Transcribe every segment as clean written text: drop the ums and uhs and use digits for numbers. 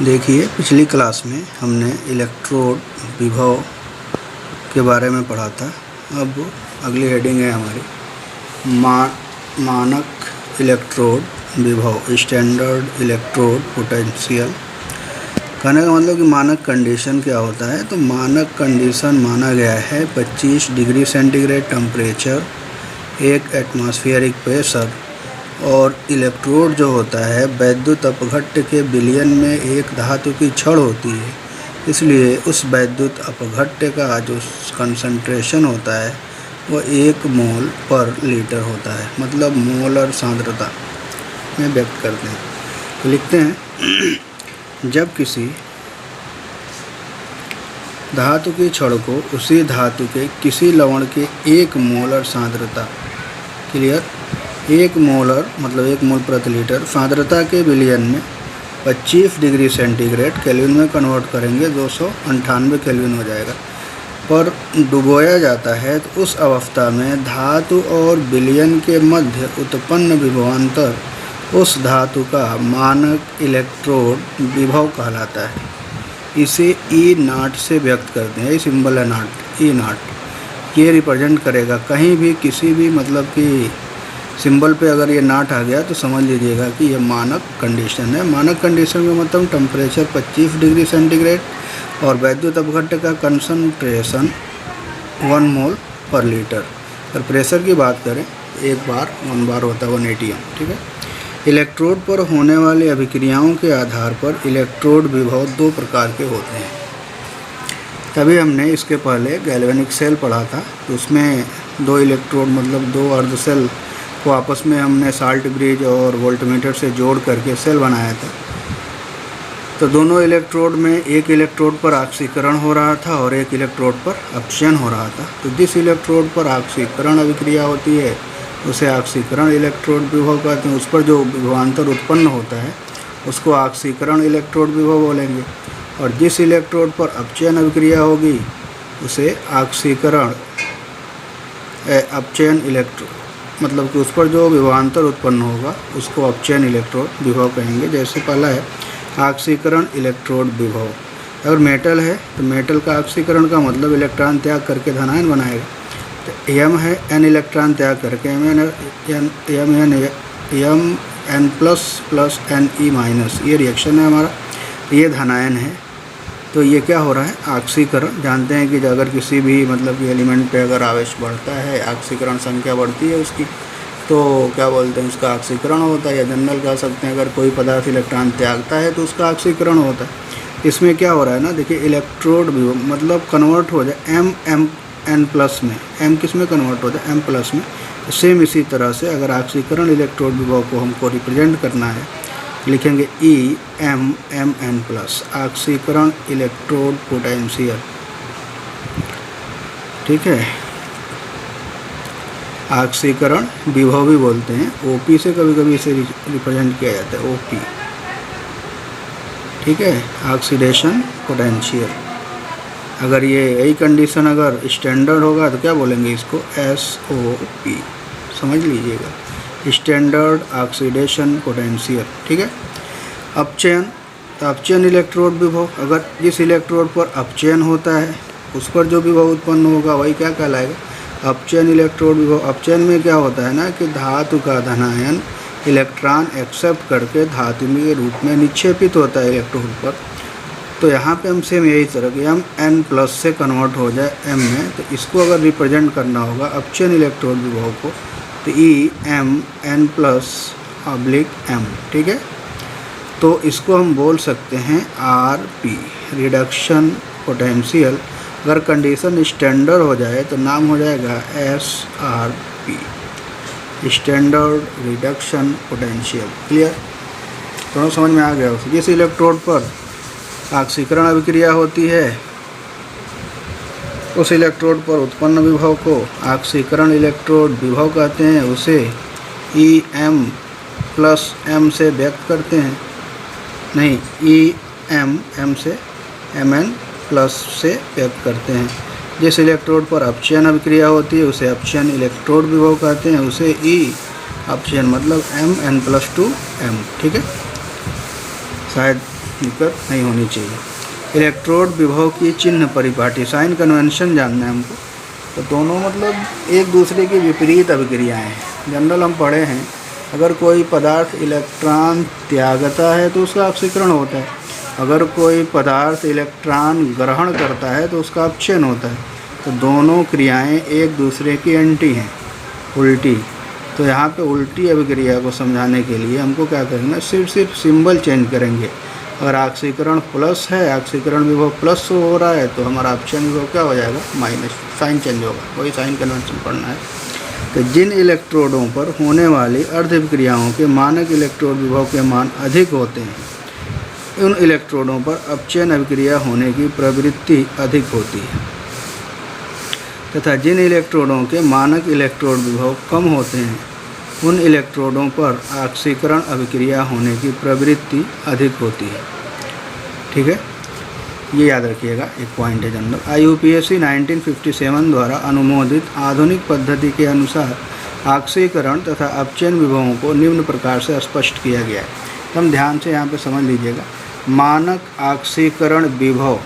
देखिए, पिछली क्लास में हमने इलेक्ट्रोड विभव के बारे में पढ़ा था। अब अगली हेडिंग है हमारी मानक इलेक्ट्रोड विभव, स्टैंडर्ड इलेक्ट्रोड पोटेंशियल। कहने का मतलब कि मानक कंडीशन क्या होता है। तो मानक कंडीशन माना गया है 25 degree centigrade temperature, 1 atmospheric pressure और इलेक्ट्रोड जो होता है वैद्युत अपघट्य के विलयन में एक धातु की छड़ होती है। इसलिए उस वैद्युत अपघट्य का जो कंसंट्रेशन होता है वो 1 मोल पर लीटर होता है, मतलब मोलर सांद्रता में व्यक्त करते हैं। तो लिखते हैं, जब किसी धातु की छड़ को उसी धातु के किसी लवण के 1 मोलर सांद्रता, क्लियर, 1 मोलर मतलब 1 मोल प्रति लीटर सांद्रता के विलयन में 25 डिग्री सेंटीग्रेड केल्विन में कन्वर्ट करेंगे, 298 केल्विन हो जाएगा, पर डुबोया जाता है। तो उस अवस्था में धातु और विलयन के मध्य उत्पन्न विभवांतर उस धातु का मानक इलेक्ट्रोड विभव कहलाता है। इसे ई नाट से व्यक्त करते हैं। ये सिंबल है नाट, ई नाट। ये रिप्रेजेंट करेगा कहीं भी किसी भी मतलब कि सिंबल पे अगर ये नाट आ गया तो समझ लीजिएगा कि ये मानक कंडीशन है। मानक कंडीशन का मतलब टेम्परेचर 25 डिग्री सेंटीग्रेड और वैद्युत अपघट्य का कंसंट्रेशन 1 मोल पर लीटर। और प्रेशर की बात करें, 1 बार होता है 1 ATM, ठीक है। इलेक्ट्रोड पर होने वाली अभिक्रियाओं के आधार पर इलेक्ट्रोड विभव 2 प्रकार के होते हैं। तभी हमने इसके पहले गैल्वेनिक सेल पढ़ा था, तो उसमें 2 इलेक्ट्रोड मतलब 2 अर्ध सेल को आपस में हमने साल्ट ब्रिज और वोल्टमीटर से जोड़ करके सेल बनाया था। तो दोनों इलेक्ट्रोड में एक इलेक्ट्रोड पर ऑक्सीकरण हो रहा था और एक इलेक्ट्रोड पर अपचयन हो रहा था। तो जिस इलेक्ट्रोड पर ऑक्सीकरण अभिक्रिया होती है उसे ऑक्सीकरण इलेक्ट्रोड विभव कहते हैं। उस पर जो विभवांतर उत्पन्न होता है उसको ऑक्सीकरण इलेक्ट्रोड विभव बोलेंगे। और जिस इलेक्ट्रोड पर अपचयन अभिक्रिया होगी उसे ऑक्सीकरण अपचयन इलेक्ट्रोड, मतलब कि उस पर जो विभवांतर उत्पन्न होगा उसको अपचयन इलेक्ट्रोड विभव कहेंगे। जैसे पहला है ऑक्सीकरण इलेक्ट्रोड विभव। अगर मेटल है तो मेटल का ऑक्सीकरण का मतलब इलेक्ट्रॉन त्याग करके धनायन बनाएगा। तो एम है n इलेक्ट्रॉन त्याग करके M N plus plus N E minus, ये रिएक्शन है हमारा, ये धनायन है। तो ये क्या हो रहा है, ऑक्सीकरण। जानते हैं कि अगर किसी भी मतलब कि एलिमेंट पे अगर आवेश बढ़ता है, ऑक्सीकरण संख्या बढ़ती है उसकी, तो क्या बोलते हैं, उसका ऑक्सीकरण होता है। या जनरल कह सकते हैं अगर कोई पदार्थ इलेक्ट्रॉन त्यागता है तो उसका ऑक्सीकरण होता है। इसमें क्या हो रहा है ना, देखिए इलेक्ट्रोड भी मतलब कन्वर्ट हो जाए एम एन प्लस में, एम किस में कन्वर्ट हो जाए, एम प्लस में। तो सेम इसी तरह से अगर ऑक्सीकरण इलेक्ट्रोड विभव को हमको रिप्रेजेंट करना है, लिखेंगे E M M N plus, ऑक्सीकरण इलेक्ट्रोड पोटेंशियल, ठीक है। ऑक्सीकरण विभव भी बोलते हैं, ओपी से कभी कभी इसे रिप्रेजेंट किया जाता है, ओपी, ठीक है, ऑक्सीडेशन पोटेंशियल। अगर ये यही कंडीशन अगर स्टैंडर्ड होगा तो क्या बोलेंगे इसको, SOP, समझ लीजिएगा, स्टैंडर्ड ऑक्सीडेशन पोटेंशियल, ठीक है। अपचयन, तो अपचयन इलेक्ट्रोड विभव, अगर जिस इलेक्ट्रोड पर अपचयन होता है उस पर जो विभव उत्पन्न होगा वही क्या कहलाएगा, अपचयन इलेक्ट्रोड विभव। अपचयन में क्या होता है ना कि धातु का धनायन इलेक्ट्रॉन एक्सेप्ट करके धातु के रूप में निक्षेपित होता है इलेक्ट्रोड पर। तो यहाँ पे हम सेम यही तरह के एम एन प्लस से कन्वर्ट हो जाए एम में, तो इसको अगर रिप्रेजेंट करना होगा अपचयन इलेक्ट्रोड विभव को, तो E M N plus oblique M, ठीक है। तो इसको हम बोल सकते हैं RP, रिडक्शन पोटेंशियल। अगर कंडीशन स्टैंडर्ड हो जाए तो नाम हो जाएगा SRP, standard reduction potential, clear. थोड़ा समझ में आ गया। जिस इलेक्ट्रोड पर ऑक्सीकरण अभिक्रिया होती है उस इलेक्ट्रोड पर उत्पन्न विभव को ऑक्सीकरण इलेक्ट्रोड विभव कहते हैं। उसे EM प्लस M से व्यक्त करते हैं, नहीं, EM से MN प्लस से व्यक्त करते हैं। जिस इलेक्ट्रोड पर अपचयन अभिक्रिया होती है उसे अपचयन इलेक्ट्रोड विभव कहते हैं। उसे E अपचयन मतलब MN+2M, ठीक है। शायद दिक्कत नहीं होनी चाहिए। इलेक्ट्रोड विभव की चिन्ह परिपाटी, साइन कन्वेंशन जानना है हमको। तो दोनों मतलब एक दूसरे की विपरीत अभिक्रियाएँ हैं। जनरल हम पढ़े हैं, अगर कोई पदार्थ इलेक्ट्रॉन त्यागता है तो उसका ऑक्सीकरण होता है, अगर कोई पदार्थ इलेक्ट्रॉन ग्रहण करता है तो उसका अपचयन होता है। तो दोनों क्रियाएं एक दूसरे की एंटी हैं, उल्टी। तो यहाँ पे उल्टी अभिक्रिया को समझाने के लिए हमको क्या करना, सिर्फ सिंबल चेंज करेंगे। अगर ऑक्सीकरण प्लस है, ऑक्सीकरण विभव प्लस हो रहा है, तो हमारा अपचयन विभव क्या हो जाएगा, माइनस, साइन चेंज होगा। वही साइन कन्वेंशन पढ़ना है। तो जिन इलेक्ट्रोडों पर होने वाली अर्ध विक्रियाओं के मानक इलेक्ट्रोड विभव के मान अधिक होते हैं, उन इलेक्ट्रोडों पर अपचयन अभिक्रिया होने की प्रवृत्ति अधिक होती है, तथा जिन इलेक्ट्रोडों के मानक इलेक्ट्रोड विभव कम होते हैं, उन इलेक्ट्रोडों पर ऑक्सीकरण अभिक्रिया होने की प्रवृत्ति अधिक होती है। ठीक है, ये याद रखिएगा, एक पॉइंट है जनरल। IUPAC 1957 द्वारा अनुमोदित आधुनिक पद्धति के अनुसार ऑक्सीकरण तथा अपचयन विभवों को निम्न प्रकार से स्पष्ट किया गया है। तो हम ध्यान से यहाँ पे समझ लीजिएगा, मानक ऑक्सीकरण विभव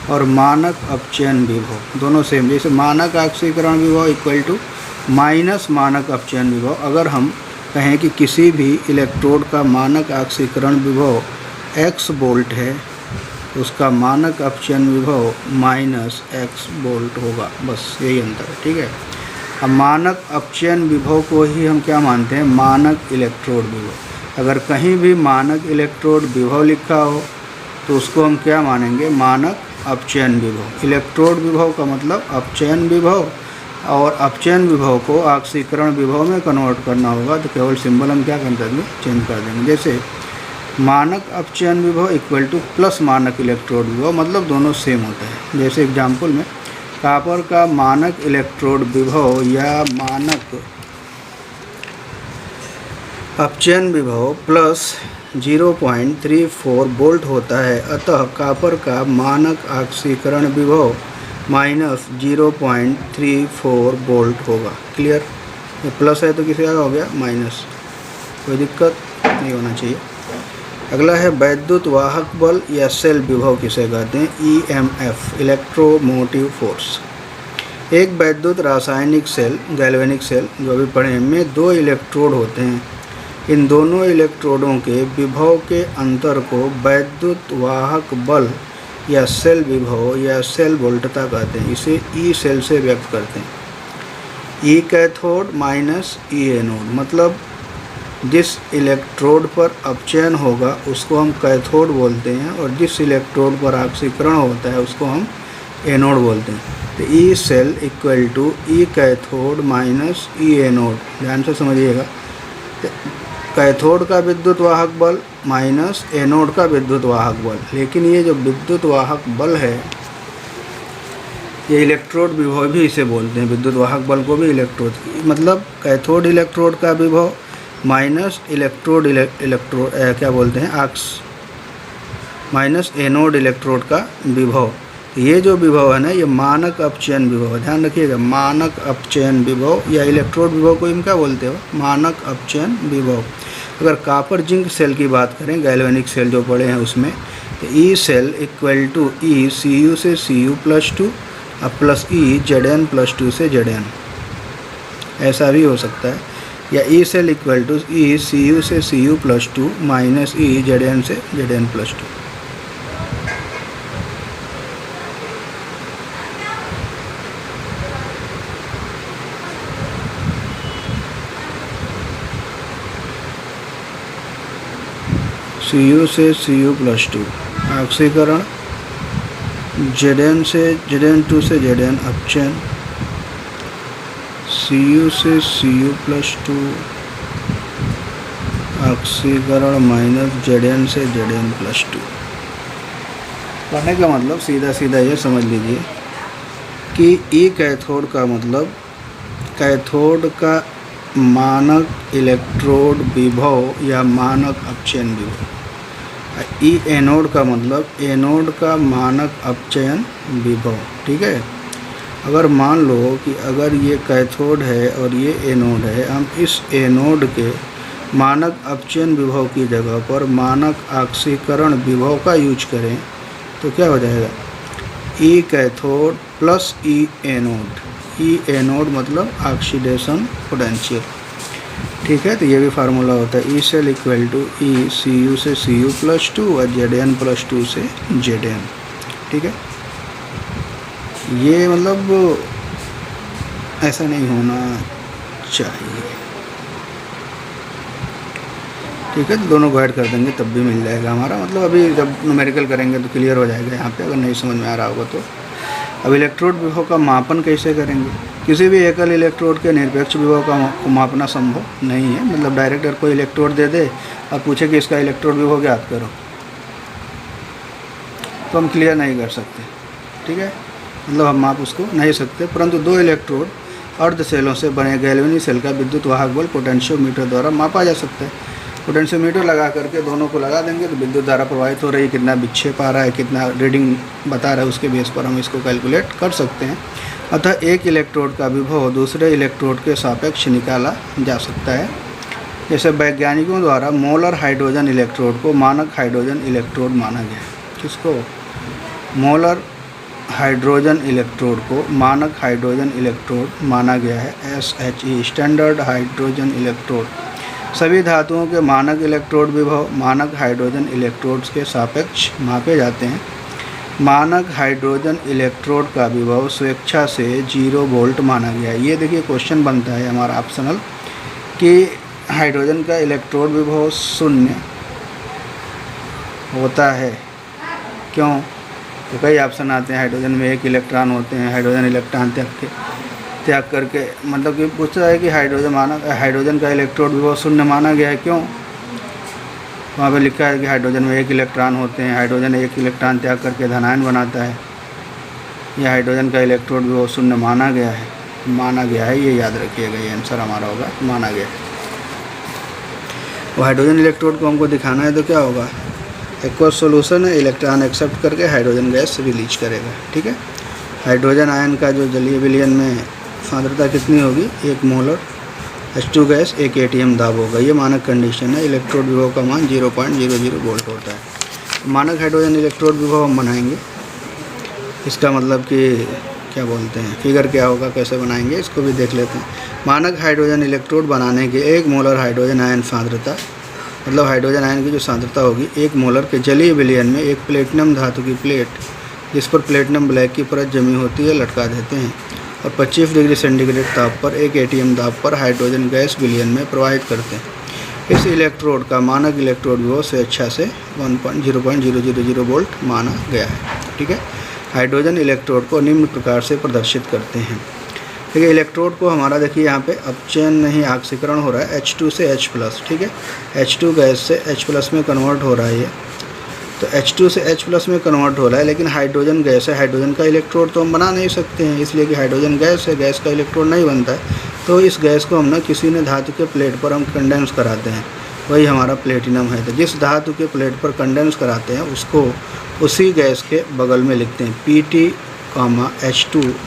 और मानक अपचयन विभव दोनों सेम। जैसे मानक ऑक्सीकरण विभव इक्वल टू माइनस मानक अपचयन विभव। अगर हम कहें कि किसी भी इलेक्ट्रोड का मानक ऑक्सीकरण विभव x वोल्ट है, उसका मानक अपचयन विभव माइनस x वोल्ट होगा, बस यही अंतर है। ठीक है, अब मानक अपचयन विभव को ही हम क्या मानते हैं, मानक इलेक्ट्रोड विभव। अगर कहीं भी मानक इलेक्ट्रोड विभव लिखा हो तो उसको हम क्या मानेंगे, मानक अपचयन विभव। इलेक्ट्रोड विभव का मतलब अपचयन विभव, और अपचयन विभव को ऑक्सीकरण विभव में कन्वर्ट करना होगा, तो केवल सिंबल हम क्या कर देंगे, चेंज कर देंगे। जैसे मानक अपचयन विभव इक्वल टू प्लस मानक इलेक्ट्रोड विभव, मतलब दोनों सेम होता है। जैसे एग्जाम्पल में कॉपर का मानक इलेक्ट्रोड विभव या मानक अपचयन विभव प्लस 0.34 वोल्ट होता है, अतः कॉपर का मानक ऑक्सीकरण विभव माइनस 0.34 वोल्ट होगा। क्लियर, ये प्लस है तो किसी का हो गया माइनस, कोई दिक्कत नहीं होना चाहिए। अगला है वैद्युत वाहक बल या सेल विभव, किसे कहते हैं, EMF, इलेक्ट्रोमोटिव फोर्स। एक वैद्युत रासायनिक सेल, गैल्वेनिक सेल जो भी पढ़े में 2 इलेक्ट्रोड होते हैं। इन दोनों इलेक्ट्रोडों के विभव के अंतर को वैद्युत वाहक बल या सेल विभव या सेल वोल्टता कहते हैं। इसे ई सेल से व्यक्त करते हैं। ई कैथोड माइनस ई एनोड, मतलब जिस इलेक्ट्रोड पर अपचयन होगा उसको हम कैथोड बोलते हैं, और जिस इलेक्ट्रोड पर ऑक्सीकरण होता है उसको हम एनोड बोलते हैं। तो E cell equal to E cathode minus E anode, ध्यान से समझिएगा। कैथोड का विद्युत वाहक बल माइनस एनोड का विद्युत वाहक बल। लेकिन ये जो विद्युत वाहक बल है, ये इलेक्ट्रोड विभव भी इसे बोलते हैं, विद्युत वाहक बल को भी इलेक्ट्रोड, मतलब कैथोड इलेक्ट्रोड का विभव माइनस इलेक्ट्रोड क्या बोलते हैं, माइनस एनोड इलेक्ट्रोड का विभव। ये जो विभव है ना, ये मानक अपचयन विभव, ध्यान रखिएगा, मानक अपचयन विभव या इलेक्ट्रोड विभव को हम क्या बोलते हो, मानक अपचयन विभव। अगर कॉपर जिंक सेल की बात करें, गैल्वेनिक सेल जो पढ़े हैं उसमें, तो E cell equal to E Cu से Cu+2 और प्लस ई Zn+2 से Zn, ऐसा भी हो सकता है। या E cell equal to E Cu से Cu+2 माइनस ई Zn से Zn+2। Cu से Cu+2 ऑक्सीकरण, Zn से Zn2 से Zn अपचयन, Cu से Cu+2 ऑक्सीकरण माइनस Zn से Zn+2। कहने का मतलब सीधा ये समझ लीजिए कि ई कैथोड का मतलब कैथोड का मानक इलेक्ट्रोड विभव या मानक अपचयन विभव। ई एनोड का मतलब एनोड का मानक अपचयन विभव। ठीक है, अगर मान लो कि अगर ये कैथोड है और ये एनोड है, हम इस एनोड के मानक अपचयन विभव की जगह पर मानक ऑक्सीकरण विभव का यूज करें तो क्या हो जाएगा, E cathode plus E anode. E anode मतलब ऑक्सीडेशन पोटेंशियल, ठीक है। तो ये भी फार्मूला होता है, E cell equal to E C U से सी यू प्लस 2 और जेड एन प्लस 2 से जेड एन, ठीक है। ये मतलब ऐसा नहीं होना चाहिए, ठीक है। तो दोनों को ऐड कर देंगे तब भी मिल जाएगा हमारा, मतलब अभी जब न्यूमेरिकल करेंगे तो क्लियर हो जाएगा यहाँ पे, अगर नहीं समझ में आ रहा होगा तो। अब इलेक्ट्रोड विभव का मापन कैसे करेंगे। किसी भी एकल इलेक्ट्रोड के निरपेक्ष विभव को मापना संभव नहीं है, मतलब डायरेक्ट अगर कोई इलेक्ट्रोड दे दे और पूछे कि इसका इलेक्ट्रोड विभव ज्ञात करो तो हम क्लियर नहीं कर सकते, ठीक है। मतलब हम माप उसको नहीं सकते, परंतु दो इलेक्ट्रोड अर्ध सेलों से बने गैल्वेनी सेल का विद्युत वाहक बल पोटेंशियोमीटर द्वारा मापा जा सकता है। पोटेंशियोमीटर लगा करके दोनों को लगा देंगे तो विद्युत धारा प्रवाहित हो रही है, कितना विक्षेप आ रहा है, कितना रीडिंग बता रहा है, उसके बेस पर हम इसको कैलकुलेट कर सकते हैं। अतः एक इलेक्ट्रोड का विभव दूसरे इलेक्ट्रोड के सापेक्ष निकाला जा सकता है। जैसे वैज्ञानिकों द्वारा मोलर हाइड्रोजन इलेक्ट्रोड को मानक हाइड्रोजन इलेक्ट्रोड माना गया है। किसको, मोलर हाइड्रोजन इलेक्ट्रोड को मानक हाइड्रोजन इलेक्ट्रोड माना गया है, SHE स्टैंडर्ड हाइड्रोजन इलेक्ट्रोड। सभी धातुओं के मानक इलेक्ट्रोड विभव मानक हाइड्रोजन इलेक्ट्रोड्स के सापेक्ष मापे जाते हैं। मानक हाइड्रोजन इलेक्ट्रोड का विभव स्वेच्छा से 0 वोल्ट माना गया है। ये देखिए क्वेश्चन बनता है हमारा ऑप्शनल कि हाइड्रोजन का इलेक्ट्रोड विभव 0 होता है, क्यों। तो कई ऑप्शन आते हैं, हाइड्रोजन में 1 इलेक्ट्रॉन होते हैं, हाइड्रोजन इलेक्ट्रॉन त्याग करके, मतलब कि पूछता है कि हाइड्रोजन का इलेक्ट्रोड विभव 0 माना गया है, क्यों। वहाँ पे लिखा है कि हाइड्रोजन में 1 इलेक्ट्रॉन होते हैं, हाइड्रोजन 1 इलेक्ट्रॉन त्याग करके धनायन बनाता है, यह हाइड्रोजन का इलेक्ट्रोड विभव 0 माना गया है, ये याद रखिएगा, ये आंसर हमारा होगा, माना गया है। वो हाइड्रोजन इलेक्ट्रोड को हमको दिखाना है तो क्या होगा, एक्वस सॉल्यूशन है, इलेक्ट्रॉन एक्सेप्ट करके हाइड्रोजन गैस रिलीज करेगा, ठीक है। हाइड्रोजन आयन का जो जलीय विलयन में सांद्रता कितनी होगी, 1 मोलर H2 गैस 1 ATM दाब होगा, ये मानक कंडीशन है। इलेक्ट्रोड विभव का मान 0.00 वोल्ट होता है। मानक हाइड्रोजन इलेक्ट्रोड विभव हम बनाएंगे, इसका मतलब कि क्या बोलते हैं, फिगर क्या होगा, कैसे बनाएंगे इसको भी देख लेते हैं। मानक हाइड्रोजन इलेक्ट्रोड बनाने के 1 मोलर हाइड्रोजन आयन सांद्रता, मतलब हाइड्रोजन आयन की जो सांद्रता होगी 1 मोलर के जलीय विलयन में एक प्लेटिनम धातु की प्लेट जिस पर प्लेटिनम ब्लैक की परत जमी होती है लटका देते हैं और 25 डिग्री सेंटीग्रेड ताप पर 1 ATM दाब पर हाइड्रोजन गैस विलयन में प्रवाहित करते हैं। इस इलेक्ट्रोड का मानक इलेक्ट्रोड विभव स्वेच्छा से 0.0000 वोल्ट माना गया है, ठीक है। हाइड्रोजन इलेक्ट्रोड को निम्न प्रकार से प्रदर्शित करते हैं, ठीक है। इलेक्ट्रोड को हमारा देखिए यहाँ पे अपचयन नहीं ऑक्सीकरण हो रहा है, H2 से H+, ठीक है। H2 गैस से H+ में कन्वर्ट हो रहा है ये, तो H2 से H+ में कन्वर्ट हो रहा है, लेकिन हाइड्रोजन गैस है, हाइड्रोजन का इलेक्ट्रोड तो हम बना नहीं सकते हैं, इसलिए कि हाइड्रोजन गैस है, गैस का इलेक्ट्रोड नहीं बनता है। तो इस गैस को हम ना किसी ने धातु के प्लेट पर हम कंडेंस कराते हैं, वही हमारा प्लेटिनम है। तो जिस धातु के प्लेट पर कंडेंस कराते हैं उसको उसी गैस के बगल में लिखते हैं PT, H2/H+,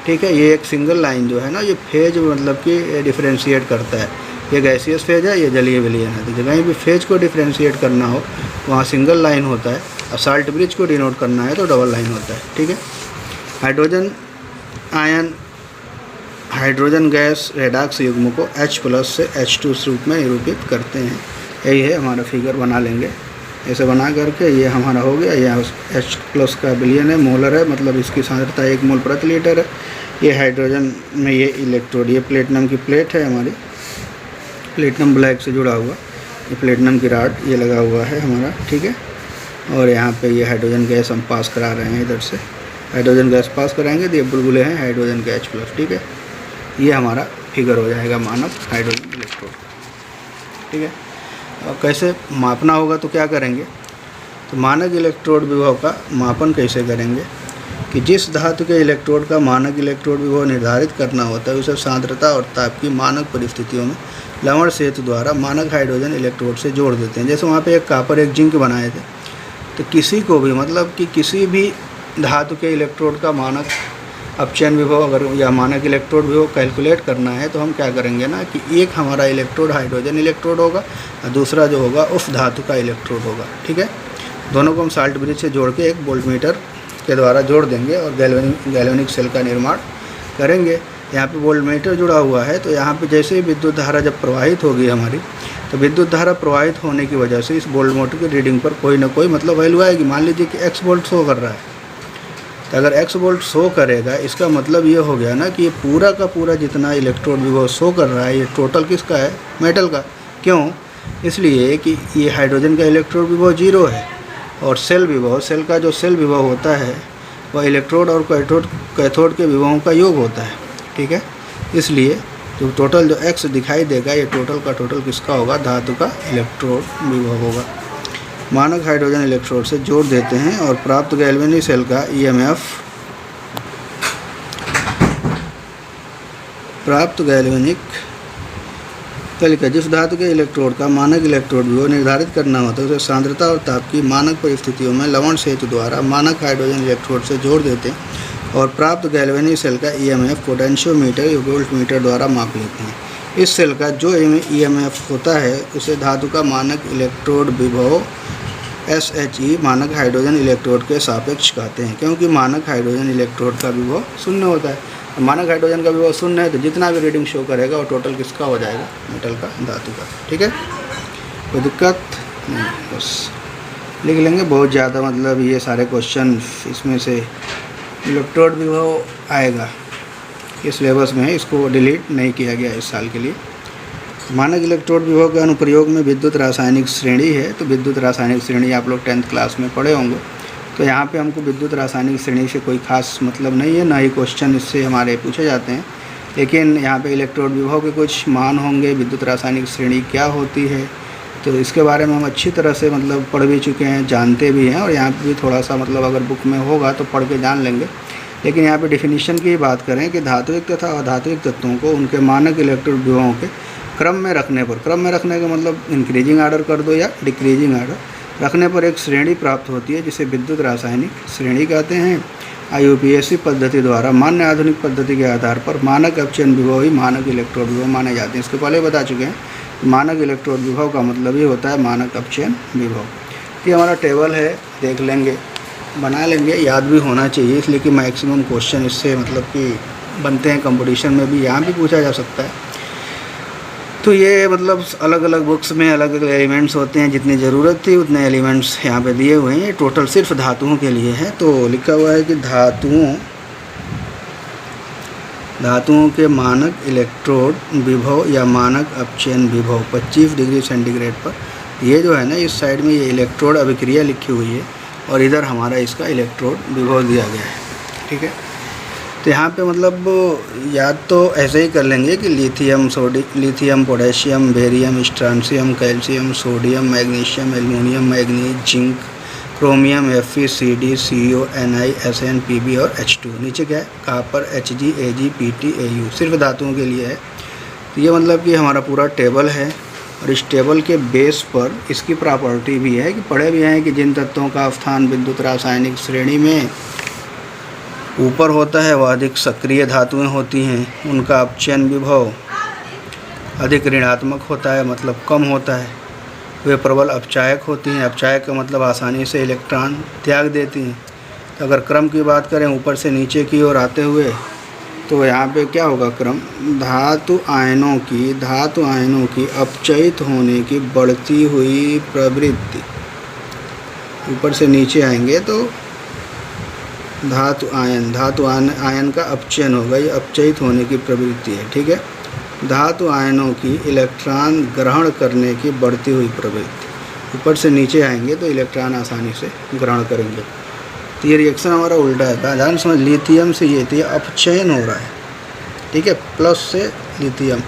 ठीक है। ये एक सिंगल लाइन जो है ना, ये फेज मतलब कि डिफ्रेंशिएट करता है, ये गैसियस फेज है, ये जलीय विलयन है। तो कहीं भी फेज को डिफ्रेंशिएट करना हो वहाँ सिंगल लाइन होता है, और साल्ट ब्रिज को डिनोट करना है तो डबल लाइन होता है, ठीक है। Hydrogen ion hydrogen gas redox युग्म को H+ से H2 रूप में निरूपित करते हैं। यही है हमारा फिगर, बना लेंगे ऐसे बना करके, ये हमारा हो गया। यह H+ का विलयन है, मोलर है, मतलब इसकी सांद्रता 1 मोल प्रति लीटर है। ये हाइड्रोजन में ये इलेक्ट्रोड, ये प्लेटिनम की प्लेट है हमारी, प्लेटिनम ब्लैक से जुड़ा हुआ, ये प्लेटिनम की राड ये लगा हुआ है हमारा, ठीक है। और यहाँ पे ये हाइड्रोजन गैस हम पास करा रहे हैं, इधर से हाइड्रोजन गैस पास कराएंगे तो ये बुलबुले हैं हाइड्रोजन के H+, ठीक है। ये हमारा फिगर हो जाएगा मानक हाइड्रोजन इलेक्ट्रोड, ठीक है। अब कैसे मापना होगा तो क्या करेंगे, तो मानक इलेक्ट्रोड विभव का मापन कैसे करेंगे कि जिस धातु के इलेक्ट्रोड का मानक इलेक्ट्रोड विभव निर्धारित करना होता है उसे सांद्रता और ताप की मानक परिस्थितियों में लवण सेतु द्वारा मानक हाइड्रोजन इलेक्ट्रोड से जोड़ देते हैं। जैसे वहाँ पे एक कॉपर एक जिंक बनाए थे, तो किसी को भी मतलब कि किसी भी धातु के इलेक्ट्रोड का मानक अपचयन विभव अगर या मानक इलेक्ट्रोड विभव कैलकुलेट करना है तो हम क्या करेंगे ना कि एक हमारा इलेक्ट्रोड हाइड्रोजन इलेक्ट्रोड होगा और दूसरा जो होगा उस धातु का इलेक्ट्रोड होगा। ठीक है, दोनों को हम साल्ट ब्रिज से जोड़ के एक वोल्टमीटर के द्वारा जोड़ देंगे और गैल्वेनिक सेल का निर्माण करेंगे। यहाँ पे वोल्टमीटर जुड़ा हुआ है तो यहाँ पे जैसे ही विद्युत धारा जब प्रवाहित होगी हमारी, तो विद्युत धारा प्रवाहित होने की वजह से इस वोल्टमीटर की रीडिंग पर कोई ना कोई मतलब वैल्यू आएगी। मान लीजिए कि x वोल्ट शो कर रहा है, तो अगर x वोल्ट शो करेगा इसका मतलब ये हो गया ना कि ये पूरा का पूरा जितना इलेक्ट्रोड विभव शो कर रहा है ये टोटल किसका है? मेटल का। क्यों? इसलिए कि ये हाइड्रोजन का इलेक्ट्रोड विभव 0 है और सेल विभव, सेल का जो सेल विभव होता है वह इलेक्ट्रोड और कैथोड के विभवों का योग होता है। ठीक है, इसलिए जो टोटल जो x दिखाई देगा ये टोटल का टोटल किसका होगा? धातु का इलेक्ट्रोड विभव होगा। मानक हाइड्रोजन इलेक्ट्रोड से जोड़ देते हैं और प्राप्त गैल्वेनिक सेल का EMF, प्राप्त गैल्वेनिक सेल का जिस धातु के इलेक्ट्रोड का मानक इलेक्ट्रोड विभव निर्धारित करना होता है उसे सांद्रता और ताप की मानक परिस्थितियों में लवण सेतु द्वारा मानक हाइड्रोजन इलेक्ट्रोड से जोड़ देते हैं और प्राप्त गैल्वेनिक सेल का EMF पोटेंशियोमीटर या वोल्टमीटर द्वारा माप लेते हैं। इस सेल का जो EMF होता है उसे धातु का मानक इलेक्ट्रोड विभव SHE मानक हाइड्रोजन इलेक्ट्रोड के सापेक्ष कहते हैं, क्योंकि मानक हाइड्रोजन इलेक्ट्रोड का विभव शून्य होता है। मानक हाइड्रोजन का विभव शून्य है तो जितना भी रीडिंग शो करेगा वो टोटल किसका हो जाएगा? मेटल का, धातु का। ठीक है, कोई दिक्कत नहीं, बस लिख लेंगे। बहुत ज़्यादा मतलब ये सारे क्वेश्चन इसमें से इलेक्ट्रोड विभव आएगा, इस सिलेबस में है, इसको डिलीट नहीं किया गया इस साल के लिए। मानक इलेक्ट्रोड विभव के अनुप्रयोग में विद्युत रासायनिक श्रेणी है। तो विद्युत रासायनिक श्रेणी आप लोग 10th क्लास में पढ़े होंगे, तो यहाँ पे हमको विद्युत रासायनिक श्रेणी से कोई खास मतलब नहीं है, ना ही क्वेश्चन इससे हमारे पूछे जाते हैं। लेकिन यहाँ पे इलेक्ट्रोड विभव के कुछ मान होंगे, विद्युत रासायनिक श्रेणी क्या होती है तो इसके बारे में हम अच्छी तरह से मतलब पढ़ भी चुके हैं, जानते भी हैं, और यहाँ पे भी थोड़ा सा मतलब अगर बुक में होगा तो पढ़ के जान लेंगे। लेकिन यहाँ पे डिफिनीशन की बात करें कि धात्विक तथा अधात्विक तत्वों को उनके मानक इलेक्ट्रोड विभवों के क्रम में रखने पर, क्रम में रखने का मतलब इंक्रीजिंग आर्डर कर दो या डिक्रीजिंग आर्डर रखने पर एक श्रेणी प्राप्त होती है जिसे विद्युत रासायनिक श्रेणी कहते हैं। IUPAC पद्धति द्वारा मान्य आधुनिक पद्धति के आधार पर मानक अपचयन विभव ही मानक इलेक्ट्रोड विभव माने जाते हैं। इसके पहले बता चुके हैं, मानक इलेक्ट्रोड विभव का मतलब ही होता है मानक अपचयन विभव। ये हमारा टेबल है, देख लेंगे, बना लेंगे, याद भी होना चाहिए, इसलिए कि मैक्सिमम क्वेश्चन इससे मतलब कि बनते हैं कंपटीशन में भी, यहाँ भी पूछा जा सकता है। तो ये मतलब अलग अलग बुक्स में अलग अलग एलिमेंट्स होते हैं, जितनी ज़रूरत थी उतने एलिमेंट्स यहाँ पे दिए हुए हैं। ये टोटल सिर्फ धातुओं के लिए है। तो लिखा हुआ है कि धातुओं के मानक इलेक्ट्रोड विभव या मानक अपचयन विभव 25 डिग्री सेंटीग्रेड पर, ये जो है ना इस साइड में ये इलेक्ट्रोड अभिक्रिया लिखी हुई है और इधर हमारा इसका इलेक्ट्रोड विभव दिया गया है। ठीक है, तो यहाँ पे मतलब याद तो ऐसे ही कर लेंगे कि lithium, potassium, barium, strontium, calcium, sodium, magnesium, aluminium, manganese, zinc, chromium, Fe, Cd, CO, Ni, Sn, Pb और H2। नीचे क्या है? Copper, Hg, Ag, Pt, Au, सिर्फ धातुओं के लिए है। तो ये मतलब कि हमारा पूरा टेबल है और इस टेबल के बेस पर इसकी प्रॉपर्टी भी है कि पढ़े भी हैं कि जिन तत्वों का स्थान विद्युत रासायनिक श्रेणी में ऊपर होता है वह अधिक सक्रिय धातुएं होती हैं, उनका अपचयन विभव अधिक ऋणात्मक होता है, मतलब कम होता है। वे प्रबल अपचायक होती हैं, अपचायक का मतलब आसानी से इलेक्ट्रॉन त्याग देती हैं। तो अगर क्रम की बात करें ऊपर से नीचे की ओर आते हुए, तो यहाँ पे क्या होगा क्रम? धातु आयनों की अपचयित होने की बढ़ती हुई प्रवृत्ति। ऊपर से नीचे आएंगे तो धातु आयन का अपचयन होगा, ये अपचयित होने की प्रवृत्ति है। ठीक है, धातु आयनों की इलेक्ट्रॉन ग्रहण करने की बढ़ती हुई प्रवृत्ति। ऊपर से नीचे आएंगे तो इलेक्ट्रॉन आसानी से ग्रहण करेंगे। तो ये रिएक्शन हमारा उल्टा है, ध्यान समझ, लिथियम से ये अपचयन हो रहा है। ठीक है, प्लस से लिथियम,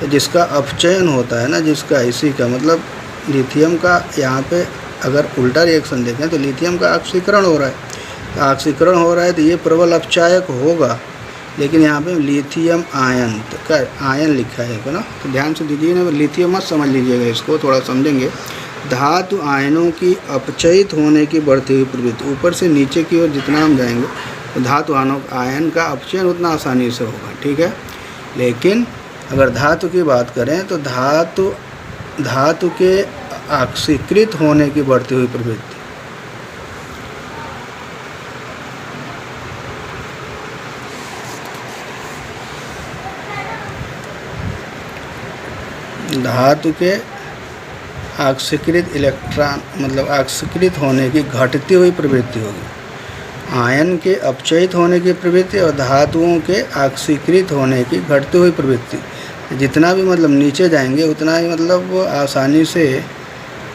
तो जिसका अपचयन होता है ना, जिसका इसी का मतलब लिथियम का यहाँ पे अगर उल्टा रिएक्शन देखें तो लिथियम का ऑक्सीकरण हो रहा है। ऑक्सीकरण हो रहा है तो ये प्रबल अपचायक होगा, लेकिन यहाँ पे लिथियम आयन का आयन लिखा है ना, तो ध्यान से दीजिए ना, लिथियम मत समझ लीजिएगा, इसको थोड़ा समझेंगे। धातु आयनों की अपचयित होने की बढ़ती हुई प्रवृत्ति, ऊपर से नीचे की ओर जितना हम जाएंगे तो धातु आयन का अपचयन उतना आसानी से होगा, ठीक है। लेकिन अगर धातु की बात करें तो धातु के ऑक्सीकृत होने की बढ़ती हुई प्रवृत्ति, धातु के ऑक्सीकृत इलेक्ट्रॉन मतलब ऑक्सीकृत होने की घटती हुई प्रवृत्ति होगी। आयन के अपचयित होने की प्रवृत्ति और धातुओं के ऑक्सीकृत होने की घटती हुई प्रवृत्ति, जितना भी मतलब नीचे जाएंगे उतना ही मतलब आसानी से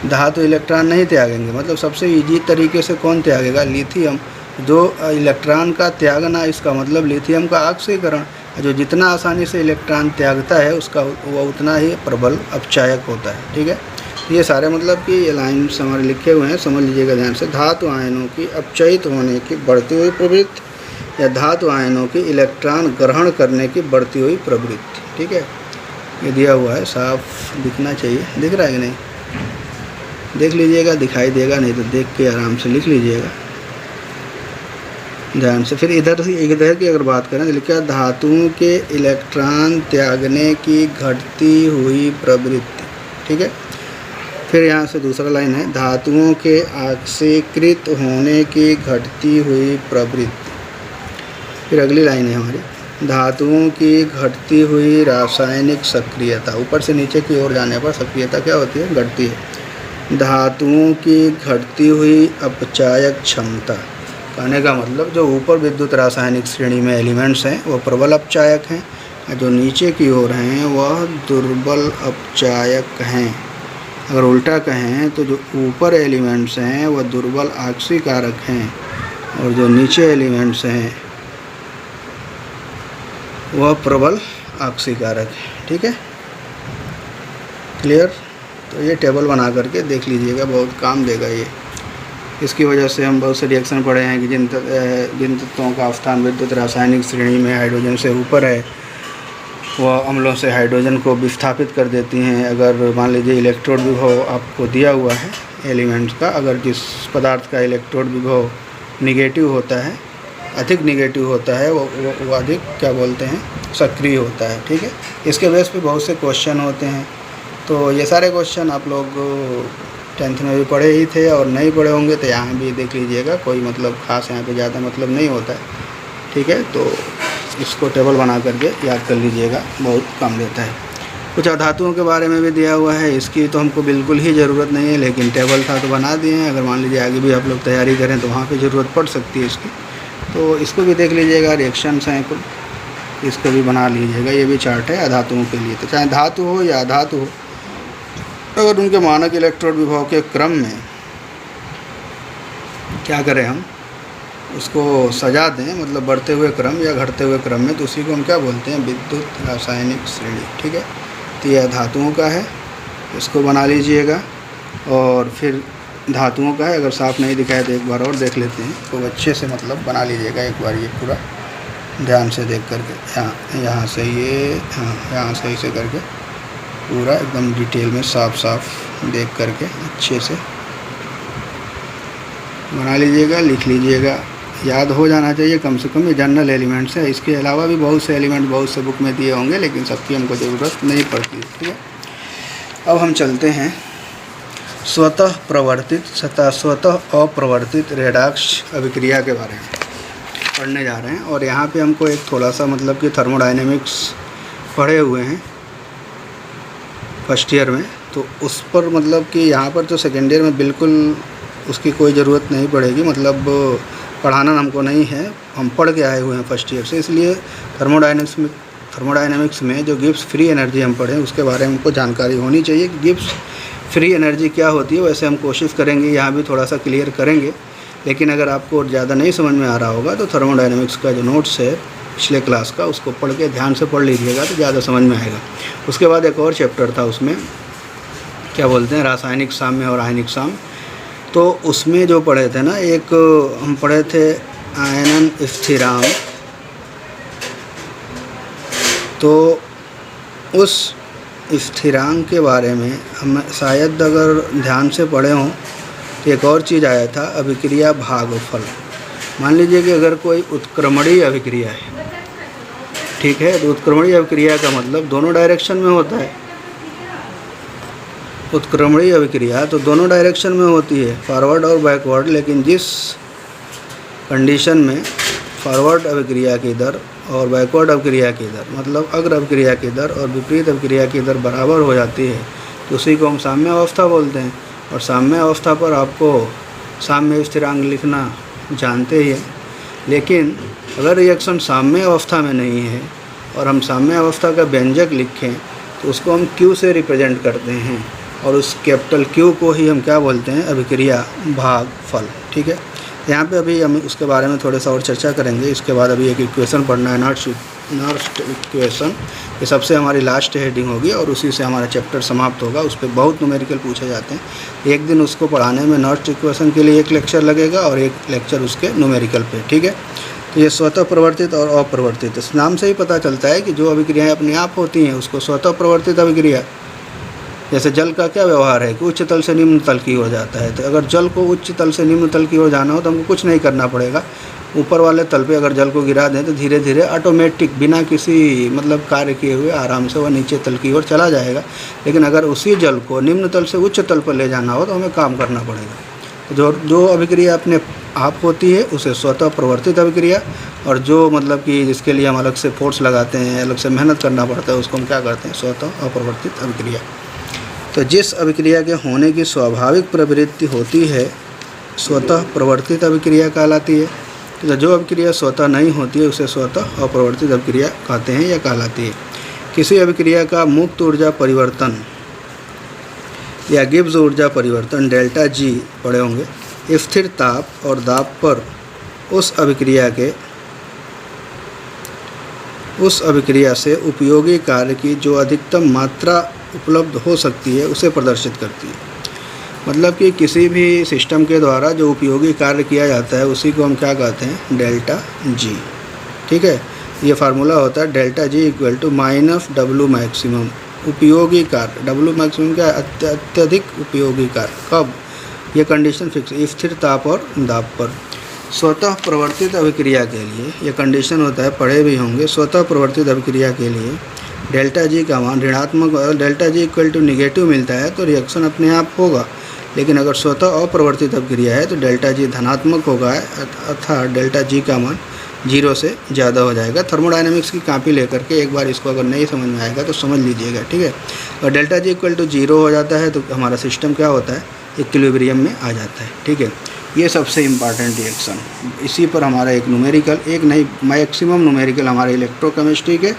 धातु इलेक्ट्रॉन नहीं त्यागेंगे। मतलब सबसे इजी तरीके से कौन त्यागेगा? लिथियम। जो इलेक्ट्रॉन का त्यागना, इसका मतलब लिथियम का ऑक्सीकरण। जो जितना आसानी से इलेक्ट्रॉन त्यागता है उसका वो उतना ही प्रबल अपचायक होता है, ठीक है। ये सारे मतलब कि ये लाइन्स हमारे लिखे हुए हैं, समझ लीजिएगा ध्यान से। धातु आयनों की अपचयित होने की बढ़ती हुई प्रवृत्ति या धातु आयनों की इलेक्ट्रॉन ग्रहण करने की बढ़ती हुई प्रवृत्ति, ठीक है। ये दिया हुआ है, साफ दिखना चाहिए। दिख रहा है कि नहीं? देख लीजिएगा, दिखाई देगा, नहीं तो देख के आराम से लिख लीजिएगा ध्यान से। फिर इधर की अगर बात करें तो लिखा धातुओं के इलेक्ट्रॉन त्यागने की घटती हुई प्रवृत्ति, ठीक है। फिर यहाँ से दूसरा लाइन है, धातुओं के ऑक्सीकृत होने की घटती हुई प्रवृत्ति। फिर अगली लाइन है हमारी, धातुओं की घटती हुई रासायनिक सक्रियता। ऊपर से नीचे की ओर जाने पर सक्रियता क्या होती है? घटती है। धातुओं की घटती हुई अपचायक क्षमता, कहने का मतलब जो ऊपर विद्युत रासायनिक श्रेणी में एलिमेंट्स हैं वो प्रबल अपचायक हैं, जो नीचे की ओर हैं वह दुर्बल अपचायक हैं। अगर उल्टा कहें तो जो ऊपर एलिमेंट्स हैं वह दुर्बल ऑक्सीकारक हैं और जो नीचे एलिमेंट्स हैं वह प्रबल ऑक्सीकारक है, ठीक है। क्लियर? तो ये टेबल बना करके देख लीजिएगा, बहुत काम देगा ये। इसकी वजह से हम बहुत से रिएक्शन पढ़े हैं कि जिन तत्वों का स्थान विद्युत रासायनिक श्रेणी में हाइड्रोजन से ऊपर है वह अम्लों से हाइड्रोजन को विस्थापित कर देती हैं। अगर मान लीजिए इलेक्ट्रोड विभव आपको दिया हुआ है एलिमेंट्स का, अगर जिस पदार्थ का इलेक्ट्रोड विभव निगेटिव होता है, अधिक निगेटिव होता है, वो अधिक क्या बोलते हैं, सक्रिय होता है, ठीक है। इसके बेस पे बहुत से क्वेश्चन होते हैं। तो ये सारे क्वेश्चन आप लोग 10th में भी पढ़े ही थे और नहीं पढ़े होंगे तो यहाँ भी देख लीजिएगा, कोई मतलब ख़ास यहाँ पे ज़्यादा मतलब नहीं होता है, ठीक है। तो इसको टेबल बना करके याद कर लीजिएगा, बहुत काम देता है। कुछ अधातुओं के बारे में भी दिया हुआ है, इसकी तो हमको बिल्कुल ही ज़रूरत नहीं है, लेकिन टेबल था तो बना दिए हैं। अगर मान लीजिए आगे भी आप लोग तैयारी करें तो वहाँ पे ज़रूरत पड़ सकती है इसकी, तो इसको भी देख लीजिएगा। रिएक्शंस हैं कुल, इसको भी बना लीजिएगा। ये भी चार्ट है अधातुओं के लिए। तो चाहे धातु हो या अधातु हो, अगर उनके मानक इलेक्ट्रोड विभव के क्रम में क्या करें हम, उसको सजा दें, मतलब बढ़ते हुए क्रम या घटते हुए क्रम में, तो उसी को हम क्या बोलते हैं, विद्युत रासायनिक श्रेणी, ठीक है। तो यह धातुओं का है, इसको बना लीजिएगा। और फिर धातुओं का है, अगर साफ नहीं दिखाए तो एक बार और देख लेते हैं, तो अच्छे से मतलब बना लीजिएगा एक बार, ये पूरा ध्यान से देख करके। यहाँ से ये, हाँ यहाँ से ऐसे करके पूरा एकदम डिटेल में साफ देख करके अच्छे से बना लीजिएगा, लिख लीजिएगा, याद हो जाना चाहिए कम से कम। ये जनरल एलिमेंट्स है, इसके अलावा भी बहुत से एलिमेंट बहुत से बुक में दिए होंगे, लेकिन सबकी हमको ज़रूरत नहीं पड़ती, ठीक है। अब हम चलते हैं स्वतः प्रवर्तित तथा स्वतः अप्रवर्तित रेडॉक्स अभिक्रिया के बारे में पढ़ने जा रहे हैं। और यहाँ पे हमको एक थोड़ा सा मतलब कि थर्मोडायनेमिक्स पढ़े हुए हैं फर्स्ट ईयर में, तो उस पर मतलब कि यहाँ पर तो सेकेंड ईयर में बिल्कुल उसकी कोई ज़रूरत नहीं पड़ेगी, मतलब पढ़ाना हमको नहीं है, हम पढ़ के आए हुए हैं फर्स्ट ईयर से। इसलिए थर्मोडायनेमिक्स में जो गिब्स फ्री एनर्जी हम पढ़ें उसके बारे में हमको जानकारी होनी चाहिए कि गिब्स फ्री एनर्जी क्या होती है। वैसे हम कोशिश करेंगे यहाँ भी थोड़ा सा क्लियर करेंगे, लेकिन अगर आपको ज़्यादा नहीं समझ में आ रहा होगा तो थर्मोडायनेमिक्स का जो नोट्स है पिछले क्लास का, उसको पढ़ के ध्यान से पढ़ लीजिएगा तो ज़्यादा समझ में आएगा। उसके बाद एक और चैप्टर था, उसमें क्या बोलते हैं, रासायनिक साम्य और आयनिक साम्य। तो उसमें जो पढ़े थे ना, एक हम पढ़े थे आयनन स्थिरांक, तो उस स्थिरांक के बारे में हम शायद अगर ध्यान से पढ़े हों तो एक और चीज़ आया था, अभिक्रिया भागफल। मान लीजिए कि अगर कोई उत्क्रमणीय अभिक्रिया है, ठीक है, तो उत्क्रमणीय अभिक्रिया का मतलब दोनों डायरेक्शन में होता है। उत्क्रमणीय अभिक्रिया तो दोनों डायरेक्शन में होती है, फॉरवर्ड और बैकवर्ड, लेकिन जिस कंडीशन में फॉरवर्ड अभिक्रिया की दर और बैकवर्ड अभिक्रिया की दर, मतलब अग्र अभिक्रिया की दर और विपरीत अभिक्रिया की दर बराबर हो जाती है, तो उसी को हम साम्य अवस्था बोलते हैं। और साम्य अवस्था पर आपको साम्य स्थिरांक लिखना जानते ही हैं, लेकिन अगर रिएक्शन साम्य अवस्था में नहीं है और हम साम्य अवस्था का व्यंजक लिखें तो उसको हम Q से रिप्रेजेंट करते हैं, और उस कैपिटल Q को ही हम क्या बोलते हैं, अभिक्रिया भाग फल। ठीक है, यहाँ पे अभी हम उसके बारे में थोड़ा सा और चर्चा करेंगे। इसके बाद अभी एक इक्वेशन पढ़ना है, नर्स्ट इक्वेशन। ये सबसे हमारी लास्ट हेडिंग होगी और उसी से हमारा चैप्टर समाप्त होगा। उस पर बहुत न्यूमेरिकल पूछे जाते हैं। एक दिन उसको पढ़ाने में नर्स्ट इक्वेशन के लिए एक लेक्चर लगेगा और एक लेक्चर उसके न्यूमेरिकल पे। ठीक है, तो ये स्वतः प्रवर्तित और अप्रवर्तित, इस नाम से ही पता चलता है कि जो अभिक्रियाएँ अपने आप होती हैं उसको स्वतः प्रवर्तित अभिक्रिया। जैसे जल का क्या व्यवहार है कि उच्च तल से निम्न तल की ओर जाता है, तो अगर जल को उच्च तल से निम्न तल की ओर जाना हो तो हमको कुछ नहीं करना पड़ेगा। ऊपर वाले तल पे अगर जल को गिरा दें तो धीरे धीरे ऑटोमेटिक बिना किसी मतलब कार्य किए हुए आराम से वह नीचे तल की ओर चला जाएगा। लेकिन अगर उसी जल को निम्न तल से उच्च तल पर ले जाना हो तो हमें काम करना पड़ेगा। जो अभिक्रिया अपने आप होती है उसे स्वतः प्रवर्तित अभिक्रिया, और जो मतलब कि जिसके लिए हम अलग से फोर्स लगाते हैं, अलग से मेहनत करना पड़ता है, उसको हम क्या करते हैं, स्वतः अप्रवर्तित अभिक्रिया। तो जिस अभिक्रिया के होने की स्वाभाविक प्रवृत्ति होती है स्वतः प्रवर्तित अभिक्रिया कहलाती है। तो जो अभिक्रिया स्वतः नहीं होती है उसे स्वतः अप्रवर्तित अभिक्रिया कहते हैं या कहलाती है। किसी अभिक्रिया का मुक्त ऊर्जा परिवर्तन या गिब्स ऊर्जा परिवर्तन डेल्टा जी पढ़े होंगे, स्थिर ताप और दाब पर उस अभिक्रिया से उपयोगी कार्य की जो अधिकतम मात्रा उपलब्ध हो सकती है उसे प्रदर्शित करती है। मतलब कि किसी भी सिस्टम के द्वारा जो उपयोगी कार्य किया जाता है उसी को हम क्या कहते हैं, डेल्टा जी। ठीक है, ये फार्मूला होता है delta G equal to minus W maximum. उपयोगी कार्य, डब्लू मैक्सिमम क्या है, अत्यधिक उपयोगी कार्य। कब, ये कंडीशन फिक्स, स्थिर ताप और दाब पर। स्वतः प्रवर्तित अभिक्रिया के लिए ये कंडीशन होता है, पढ़े भी होंगे। स्वतः प्रवर्तित अभिक्रिया के लिए डेल्टा जी का मान ऋणात्मक, delta G equal to negative मिलता है तो रिएक्शन अपने आप होगा। लेकिन अगर स्वतः अप्रवर्तित अभिक्रिया है तो डेल्टा जी धनात्मक होगा, अर्थात डेल्टा जी का मान 0 से ज़्यादा हो जाएगा। थर्मोडायनेमिक्स की कॉपी लेकर के एक बार इसको अगर नहीं समझ में आएगा तो समझ लीजिएगा। ठीक है, और डेल्टा जी इक्वल टू 0 हो जाता है तो हमारा सिस्टम क्या होता है, इक्विलिब्रियम में आ जाता है। ठीक है, ये सबसे इम्पॉर्टेंट रिएक्शन। इसी पर हमारा एक न्यूमेरिकल, एक नहीं मैक्सिमम न्यूमेरिकल हमारे इलेक्ट्रोकेमिस्ट्री के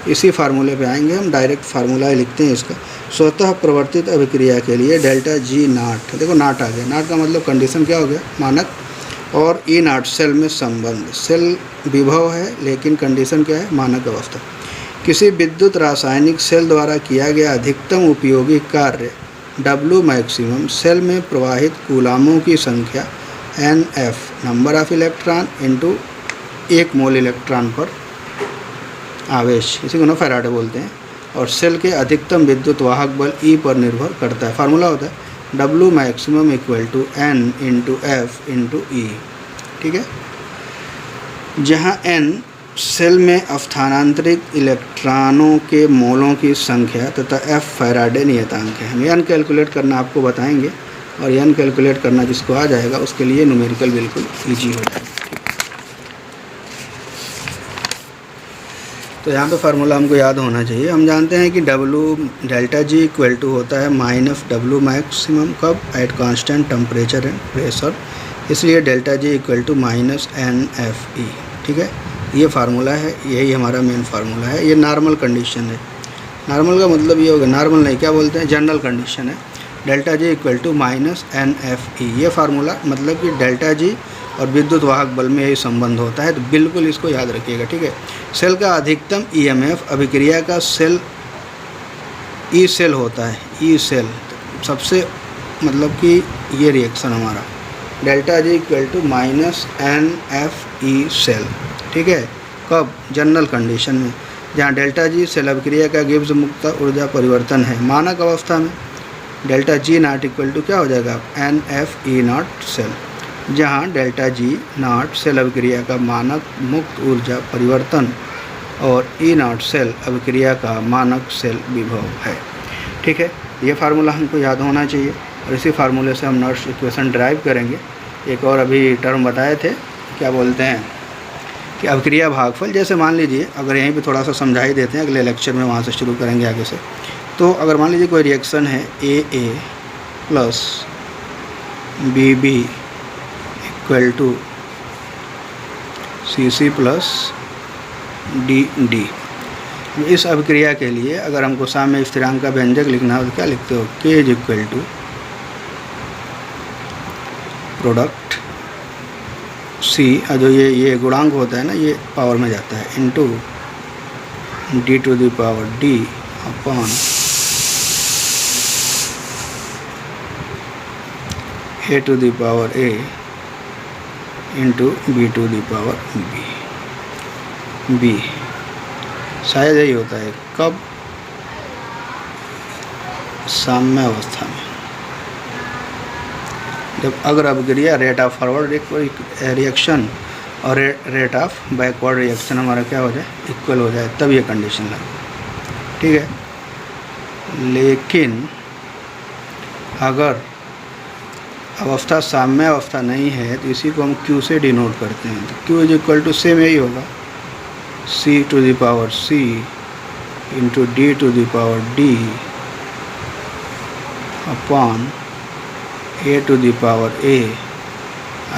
इसी फार्मूले पे आएंगे। हम डायरेक्ट फार्मूला लिखते हैं इसका। स्वतः प्रवर्तित अभिक्रिया के लिए डेल्टा जी नाट, देखो नाट आ गया, नाट का मतलब कंडीशन क्या हो गया, मानक, और ई नाट सेल में संबंध। सेल विभव है लेकिन कंडीशन क्या है, मानक अवस्था। किसी विद्युत रासायनिक सेल द्वारा किया गया अधिकतम उपयोगी कार्य डब्लू मैक्सिमम, सेल में प्रवाहित कूलामों की संख्या NF, number of electron into 1 mole electron पर आवेश, इसी को ना फैराडे बोलते हैं, और सेल के अधिकतम विद्युत वाहक बल E पर निर्भर करता है। फार्मूला होता है W maximum equal to N into F into E। ठीक है, जहाँ N सेल में स्थानांतरित इलेक्ट्रॉनों के मोलों की संख्या तथा F फैराडे नियतांक है। हम N कैलकुलेट करना आपको बताएंगे, और N कैलकुलेट करना जिसको आ जाएगा उसके लिए न्यूमेरिकल बिल्कुल ईजी हो जाएगा। तो यहाँ पे फार्मूला हमको याद होना चाहिए। हम जानते हैं कि डेल्टा जी इक्वल टू होता है माइनस डब्लू मैक्सिमम, कब, at constant temperature and pressure, इसलिए delta G equal to minus NFE। ठीक है, ये फार्मूला है, यही हमारा मेन फार्मूला है। ये नॉर्मल कंडीशन है। नॉर्मल का मतलब ये होगा, नॉर्मल नहीं, क्या बोलते हैं, जनरल कंडीशन है। Delta G equal to minus NFE, ये फार्मूला मतलब कि डेल्टा जी और विद्युत वाहक बल में यही संबंध होता है, तो बिल्कुल इसको याद रखिएगा। ठीक है, सेल का अधिकतम EMF अभिक्रिया का सेल ई सेल होता है, ई सेल सबसे, मतलब कि ये रिएक्शन हमारा delta G equal to minus NFE cell. ठीक है, कब, जनरल कंडीशन में, जहाँ डेल्टा जी सेल अभिक्रिया का गिब्स मुक्त ऊर्जा परिवर्तन है। मानक अवस्था में delta G not equal to क्या हो जाएगा, NFE नॉट सेल। जहाँ डेल्टा जी नॉट सेल अभिक्रिया का मानक मुक्त ऊर्जा परिवर्तन और ई नॉट सेल अभिक्रिया का मानक सेल विभव है। ठीक है, ये फार्मूला हमको याद होना चाहिए और इसी फार्मूले से हम नर्स इक्वेशन ड्राइव करेंगे। एक और अभी टर्म बताए थे, क्या बोलते हैं कि अभिक्रिया भागफल। जैसे मान लीजिए, अगर यहीं पे थोड़ा सा समझा ही देते हैं, अगले लेक्चर में वहाँ से शुरू करेंगे आगे से। तो अगर मान लीजिए कोई रिएक्शन है A plus B equal to C plus D. इस अभिक्रिया के लिए अगर हमको साम्य स्थिरांक का व्यंजक लिखना हो तो क्या लिखते हो, K is equal to product C, जो ये गुणांक होता है ना, ये पावर में जाता है, into D to the power D upon A to the power A into B to the power B. शायद यही होता है। कब? साम्य अवस्था में, जब अगर अभिक्रिया रेट ऑफ फॉरवर्ड रिएक्शन और रेट ऑफ बैकवर्ड रिएक्शन हमारा क्या हो जाए, इक्वल हो जाए, तब ये कंडीशन लगे। ठीक है, लेकिन अगर अवस्था साम्य अवस्था नहीं है तो इसी को हम Q से डिनोट करते हैं। तो Q is equal to same यही होगा, C to the power C into D to the power D upon A to the power A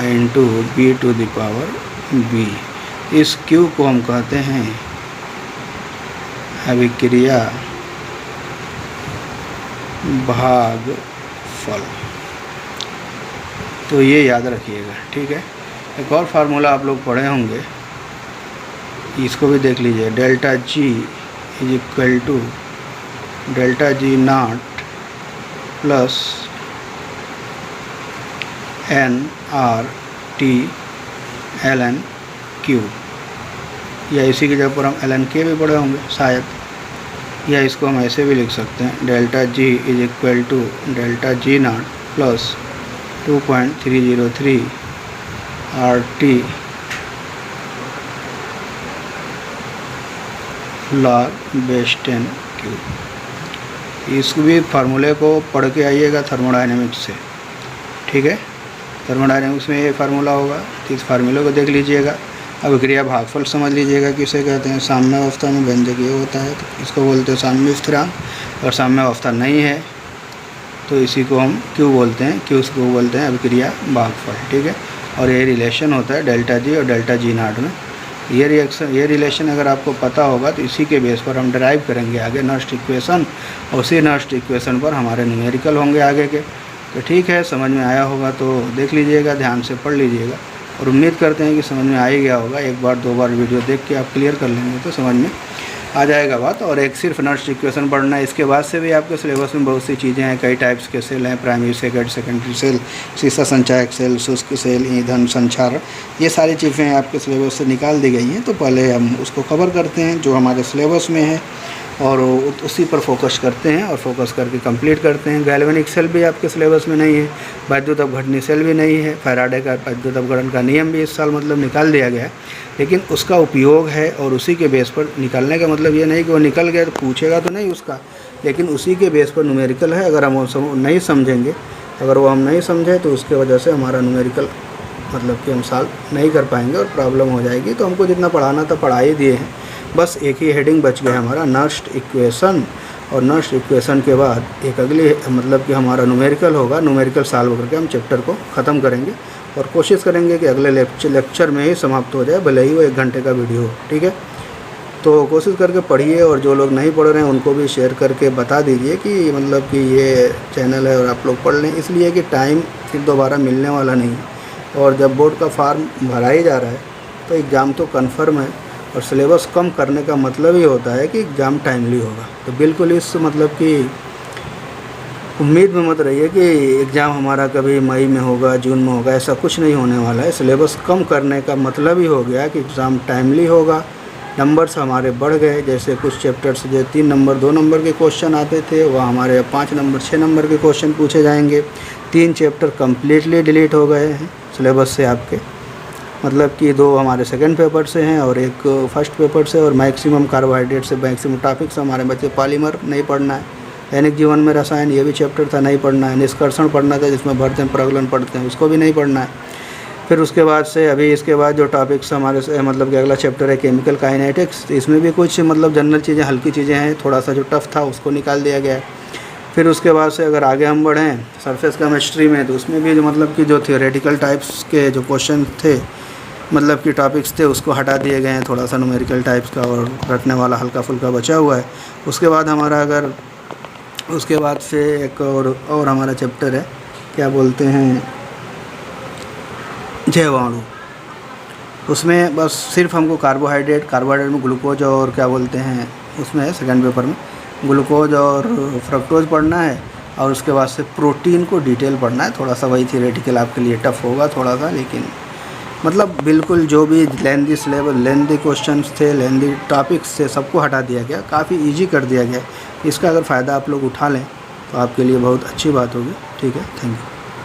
into B to the power B। इस Q को हम कहते हैं अभिक्रिया भागफल। तो ये याद रखिएगा। ठीक है, एक और फार्मूला आप लोग पढ़े होंगे, इसको भी देख लीजिए। Delta G is equal to delta G not plus N R T L N Q, या इसी की जगह पर हम एल एन के भी पढ़े होंगे शायद, या इसको हम ऐसे भी लिख सकते हैं, delta G is equal to delta G not plus 2.303 R T log base 10 Q. इस भी फार्मूले को पढ़ के आइएगा थर्मोडायनेमिक्स से। ठीक है, थर्मोडायनेमिक्स में ये फार्मूला होगा, तो इस फार्मूले को देख लीजिएगा। अभिक्रिया भागफल समझ लीजिएगा किसे कहते हैं। साम्य अवस्था में व्यंजक ये होता है, तो इसको बोलते हैं साम्य स्थिरांक। अगर साम्य अवस्था नहीं है तो इसी को हम क्यों बोलते हैं, क्यों उसको बोलते हैं अभिक्रिया भागफल। ठीक है, और ये रिलेशन होता है डेल्टा जी और डेल्टा जी नॉट में। ये रिलेशन अगर आपको पता होगा तो इसी के बेस पर हम ड्राइव करेंगे आगे नर्स्ट इक्वेशन, और उसी नर्स्ट इक्वेशन पर हमारे न्यूमेरिकल होंगे आगे के। तो ठीक है, समझ में आया होगा तो देख लीजिएगा, ध्यान से पढ़ लीजिएगा, और उम्मीद करते हैं कि समझ में आ ही गया होगा। एक बार दो बार वीडियो देख के आप क्लियर कर लेंगे तो समझ में आ जाएगा बात। और एक सिर्फ नर्स्ट इक्वेशन पढ़ना है, इसके बाद से भी आपके सिलेबस में बहुत सी चीज़ें हैं। कई टाइप्स के सेल हैं, प्राइमरी सेकेंडरी सेल, शीशा संचायक सेल, शुष्क सेल, ईंधन संचार, ये सारी चीज़ें आपके सिलेबस से निकाल दी गई हैं। तो पहले हम उसको कवर करते हैं जो हमारे सिलेबस में है, और उसी पर फोकस करते हैं और फोकस करके कंप्लीट करते हैं। गैल्वेनिक सेल भी आपके सिलेबस में नहीं है, वैद्युत अपघटनी सेल भी नहीं है, फैराडे का वैद्युत अपघटन का नियम भी इस साल मतलब निकाल दिया गया है, लेकिन उसका उपयोग है। और उसी के बेस पर निकालने का मतलब ये नहीं कि वो निकल गया तो पूछेगा तो नहीं उसका, लेकिन उसी के बेस पर न्यूमेरिकल है। अगर हम वो नहीं समझेंगे, अगर वो हम नहीं समझे तो उसके वजह से हमारा न्यूमेरिकल मतलब कि हम सॉल्व नहीं कर पाएंगे और प्रॉब्लम हो जाएगी। तो हमको जितना पढ़ाना था पढ़ा ही दिए हैं, बस एक ही हेडिंग बच गया हमारा नर्स्ट इक्वेशन। और नर्स्ट इक्वेशन के बाद एक अगली मतलब कि हमारा न्यूमेरिकल होगा, न्यूमेरिकल सॉल्व करके हम चैप्टर को ख़त्म करेंगे और कोशिश करेंगे कि अगले लेक्चर में ही समाप्त हो जाए, भले ही वो 1 घंटे का वीडियो हो। ठीक है, तो कोशिश करके पढ़िए, और जो लोग नहीं पढ़ रहे हैं उनको भी शेयर करके बता दीजिए कि मतलब कि ये चैनल है और आप लोग पढ़ लें, इसलिए कि टाइम फिर दोबारा मिलने वाला नहीं है। और जब बोर्ड का फॉर्म भरा ही जा रहा है तो एग्ज़ाम तो कन्फर्म है, और सिलेबस कम करने का मतलब ही होता है कि एग्ज़ाम टाइमली होगा। तो बिल्कुल इस मतलब कि उम्मीद में मत रहिए कि एग्ज़ाम हमारा कभी मई में होगा, जून में होगा, ऐसा कुछ नहीं होने वाला है। सिलेबस कम करने का मतलब ही हो गया कि एग्ज़ाम टाइमली होगा, नंबर्स हमारे बढ़ गए। जैसे कुछ चैप्टर्स जो 3 नंबर 2 नंबर के क्वेश्चन आते थे वह हमारे 5 नंबर 6 नंबर के क्वेश्चन पूछे जाएंगे। 3 चैप्टर कम्प्लीटली डिलीट हो गए हैं सिलेबस से आपके, मतलब कि 2 हमारे सेकंड पेपर से हैं और 1 फर्स्ट पेपर से। और मैक्सिमम कार्बोहाइड्रेट से मैक्सिमम टॉपिक्स हमारे बच्चे पॉलीमर नहीं पढ़ना है, दैनिक जीवन में रसायन ये भी चैप्टर था नहीं पढ़ना है, निष्कर्षण पढ़ना था जिसमें भर्जन प्रगलन पढ़ते हैं उसको भी नहीं पढ़ना है। फिर उसके बाद से अभी इसके बाद जो टॉपिक्स हमारे से मतलब कि अगला चैप्टर है केमिकल काइनेटिक्स, इसमें भी कुछ मतलब जनरल चीज़ें हल्की चीज़ें हैं, थोड़ा सा जो टफ था उसको निकाल दिया गया है। फिर उसके बाद से अगर आगे हम बढ़ें सरफेस केमिस्ट्री में तो उसमें भी जो मतलब कि जो थियोरेटिकल टाइप्स के जो क्वेश्चन थे मतलब कि टॉपिक्स थे उसको हटा दिए गए हैं, थोड़ा सा न्यूमेरिकल टाइप्स का और रटने वाला हल्का फुल्का बचा हुआ है। उसके बाद हमारा अगर उसके बाद से एक और हमारा चैप्टर है क्या बोलते हैं जैवाणु, उसमें बस सिर्फ हमको कार्बोहाइड्रेट में ग्लूकोज और क्या बोलते हैं उसमें है सेकंड पेपर में ग्लूकोज और फ्रक्टोज पढ़ना है और उसके बाद से प्रोटीन को डिटेल पढ़ना है। थोड़ा सा वही थियोरेटिकल आपके लिए टफ होगा थोड़ा सा, लेकिन मतलब बिल्कुल जो भी लेंथी सिलेबस लेंथी क्वेश्चंस थे लेंथी टॉपिक्स थे सबको हटा दिया गया, काफ़ी ईजी कर दिया गया। इसका अगर फ़ायदा आप लोग उठा लें तो आपके लिए बहुत अच्छी बात होगी। ठीक है, थैंक यू।